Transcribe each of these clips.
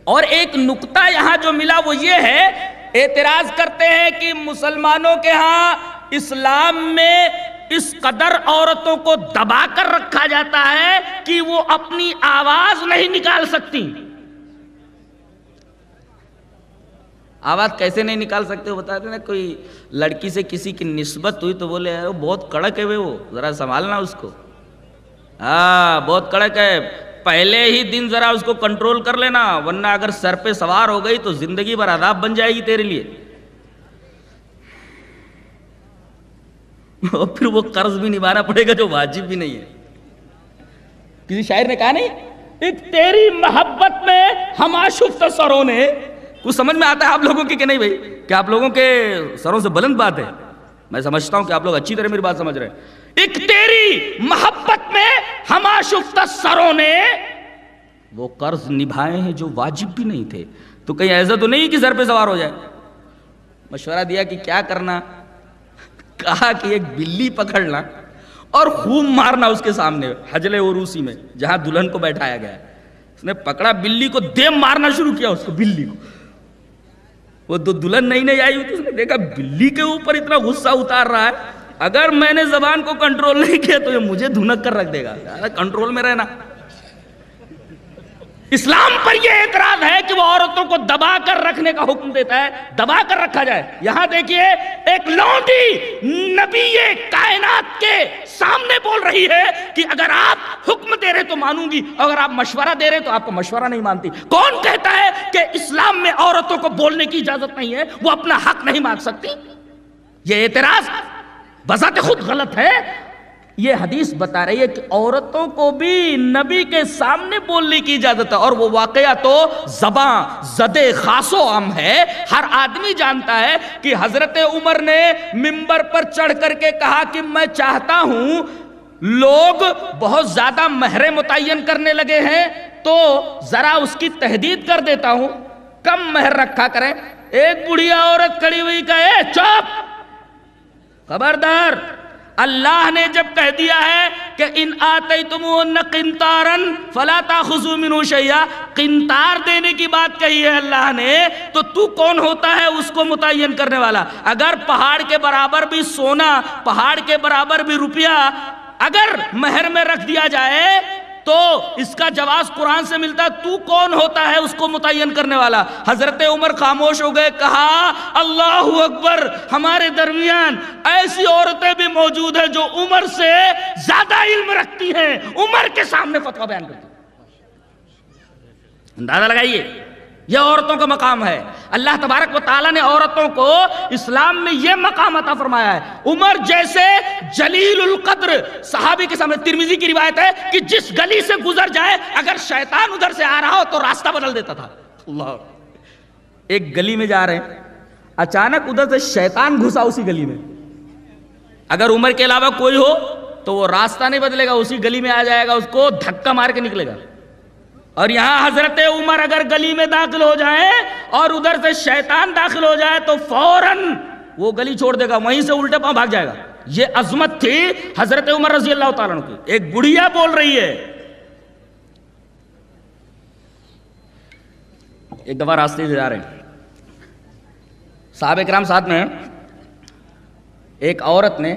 اور ایک نقطہ یہاں جو ملا وہ یہ ہے، اعتراض کرتے ہیں کہ مسلمانوں کے ہاں اسلام میں اس قدر عورتوں کو دبا کر رکھا جاتا ہے کہ وہ اپنی آواز نہیں نکال سکتی۔ آواز کیسے نہیں نکال سکتے وہ بتاتے ہیں، کوئی لڑکی سے کسی کی نسبت ہوئی تو بولے وہ بہت کڑک ہے وہ ذرا سنبھالنا اس کو، ہاں بہت کڑک ہے، پہلے ہی دن ذرا اس کو کنٹرول کر لینا، ورنہ اگر سر پہ سوار ہو گئی تو زندگی بھر عذاب بن جائے گی تیرے لیے۔ اور پھر وہ قرض بھی نبھانا پڑے گا جو واجب بھی نہیں ہے۔ کسی شاعر نے کہا نہیں، ایک تیری محبت میں ہم آشفت سروں نے، کچھ سمجھ میں آتا ہے آپ لوگوں کی کہ نہیں بھائی؟ کیا آپ لوگوں کے سروں سے بلند بات ہے؟ میں سمجھتا ہوں کہ آپ لوگ اچھی طرح میری بات سمجھ رہے ہیں۔ ایک تیری محبت میں ہم آشفت سروں نے وہ قرض نبھائے ہیں جو واجب بھی نہیں تھے، تو کہیں ایسا تو نہیں کہ سر پہ سوار ہو جائے۔ مشورہ دیا کہ کیا کرنا، کہا کہ ایک بلی پکڑنا اور خوب مارنا اس کے سامنے حجل عروسی میں جہاں دلہن کو بیٹھایا گیا ہے۔ اس نے پکڑا بلی کو، دے مارنا شروع کیا اس کو، بلی کو۔ وہ دلہن نہیں آئی ہوئی تو اس نے دیکھا بلی کے اوپر اتنا غصہ اتار رہا ہے، اگر میں نے زبان کو کنٹرول نہیں کیا تو یہ مجھے دھنک کر رکھ دے گا، کنٹرول میں رہنا۔ اسلام پر یہ اعتراض ہے کہ وہ عورتوں کو دبا کر رکھنے کا حکم دیتا ہے، دبا کر رکھا جائے۔ یہاں دیکھیے ایک لونڈی نبی کائنات کے سامنے بول رہی ہے کہ اگر آپ حکم دے رہے تو مانوں گی، اگر آپ مشورہ دے رہے تو آپ کا مشورہ نہیں مانتی۔ کون کہتا ہے کہ اسلام میں عورتوں کو بولنے کی اجازت نہیں ہے، وہ اپنا حق نہیں مانگ سکتی؟ یہ اعتراض بذات خود غلط ہے۔ یہ حدیث بتا رہی ہے کہ عورتوں کو بھی نبی کے سامنے بولنے کی اجازت ہے، اور وہ واقعہ تو زباں زد خاص و عام ہے، ہر آدمی جانتا ہے کہ حضرت عمر نے منبر پر چڑھ کر کے کہا کہ میں چاہتا ہوں لوگ بہت زیادہ مہر متعین کرنے لگے ہیں تو ذرا اس کی تحدید کر دیتا ہوں، کم مہر رکھا کریں۔ ایک بڑھیا عورت کھڑی ہوئی کہے چپ، خبردار، اللہ نے جب کہہ دیا ہے کہ ان آتیتموہن قنطارا فلا تاخذوا منہ شیئا، قنطار دینے کی بات کہی ہے اللہ نے، تو تو کون ہوتا ہے اس کو متعین کرنے والا؟ اگر پہاڑ کے برابر بھی سونا، پہاڑ کے برابر بھی روپیہ اگر مہر میں رکھ دیا جائے تو اس کا جواز قرآن سے ملتا ہے، تو کون ہوتا ہے اس کو متعین کرنے والا؟ حضرت عمر خاموش ہو گئے، کہا اللہ اکبر، ہمارے درمیان ایسی عورتیں بھی موجود ہیں جو عمر سے زیادہ علم رکھتی ہیں، عمر کے سامنے فتویٰ بیان کرتی ہیں۔ اندازہ لگائیے، یہ عورتوں کا مقام ہے۔ اللہ تبارک و تعالیٰ نے عورتوں کو اسلام میں یہ مقام عطا فرمایا ہے۔ عمر جیسے جلیل القدر صحابی کے سامنے، ترمذی کی روایت ہے کہ جس گلی سے گزر جائے اگر شیطان ادھر سے آ رہا ہو تو راستہ بدل دیتا تھا۔ اللہ، ایک گلی میں جا رہے ہیں، اچانک ادھر سے شیطان گھسا اسی گلی میں، اگر عمر کے علاوہ کوئی ہو تو وہ راستہ نہیں بدلے گا، اسی گلی میں آ جائے گا، اس کو دھکا مار کے نکلے گا۔ اور یہاں حضرت عمر اگر گلی میں داخل ہو جائیں اور ادھر سے شیطان داخل ہو جائے تو فوراً وہ گلی چھوڑ دے گا، وہیں سے الٹے پاؤں بھاگ جائے گا۔ یہ عظمت تھی حضرت عمر رضی اللہ تعالیٰ عنہ کی۔ ایک بڑھیا بول رہی ہے، ایک دفعہ راستے سے جا رہے ہیں، صحابہ کرام ساتھ میں، ایک عورت نے،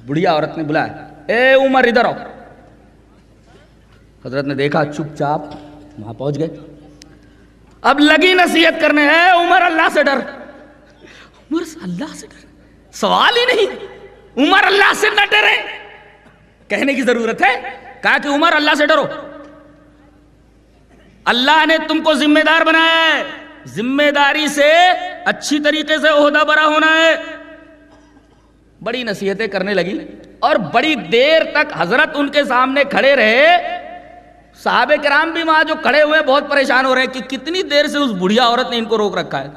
بڑھیا عورت نے بلایا، اے عمر ادھر آؤ۔ حضرت نے دیکھا، چپ چاپ وہاں پہنچ گئے، اب لگی نصیحت کرنے، اے عمر اللہ سے ڈر۔ عمر اللہ سے ڈر، سوال ہی نہیں، عمر اللہ سے نہ ڈرے، کہنے کی ضرورت ہے؟ کہا کہ عمر اللہ سے ڈرو، اللہ نے تم کو ذمہ دار بنایا ہے، ذمہ داری سے اچھی طریقے سے عہدہ برا ہونا ہے۔ بڑی نصیحتیں کرنے لگی اور بڑی دیر تک حضرت ان کے سامنے کھڑے رہے۔ صحابہ کرام بھی وہاں جو کھڑے ہوئے بہت پریشان ہو رہے ہیں کہ کتنی دیر سے اس بڑھیا عورت نے ان کو روک رکھا ہے۔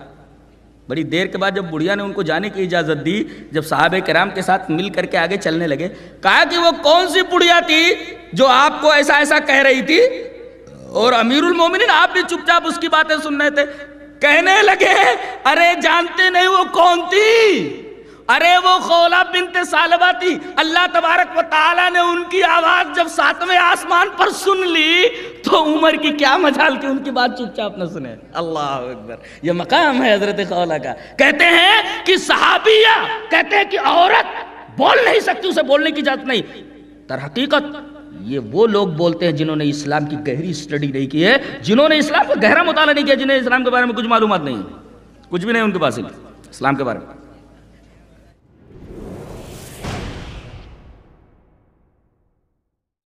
بڑی دیر کے بعد جب بڑھیا نے ان کو جانے کی اجازت دی، جب صحابہ کرام کے ساتھ مل کر کے آگے چلنے لگے، کہا کہ وہ کون سی بڑھیا تھی جو آپ کو ایسا ایسا کہہ رہی تھی، اور امیر المومنین آپ بھی چپ چاپ اس کی باتیں سن رہے تھے۔ کہنے لگے، ارے جانتے نہیں وہ کون تھی؟ ارے وہ خولہ بنت ثعلبہ تھی، اللہ تبارک و تعالیٰ نے ان کی آواز جب 7ویں آسمان پر سن لی تو عمر کی کیا مجال کہ ان کی بات چپ چاپ نہ سنے. اللہ اکبر. یہ مقام ہے حضرت خولہ کا. کہتے ہیں کہ صحابیہ کہتے ہیں کہ عورت بول نہیں سکتی، اسے بولنے کی اجازت نہیں. در حقیقت یہ وہ لوگ بولتے ہیں جنہوں نے اسلام کی گہری اسٹڈی نہیں کی ہے، جنہوں نے اسلام کا گہرا مطالعہ نہیں کیا، جنہیں اسلام کے بارے میں کچھ معلومات نہیں، کچھ بھی نہیں ان کے پاس اسلام کے بارے میں.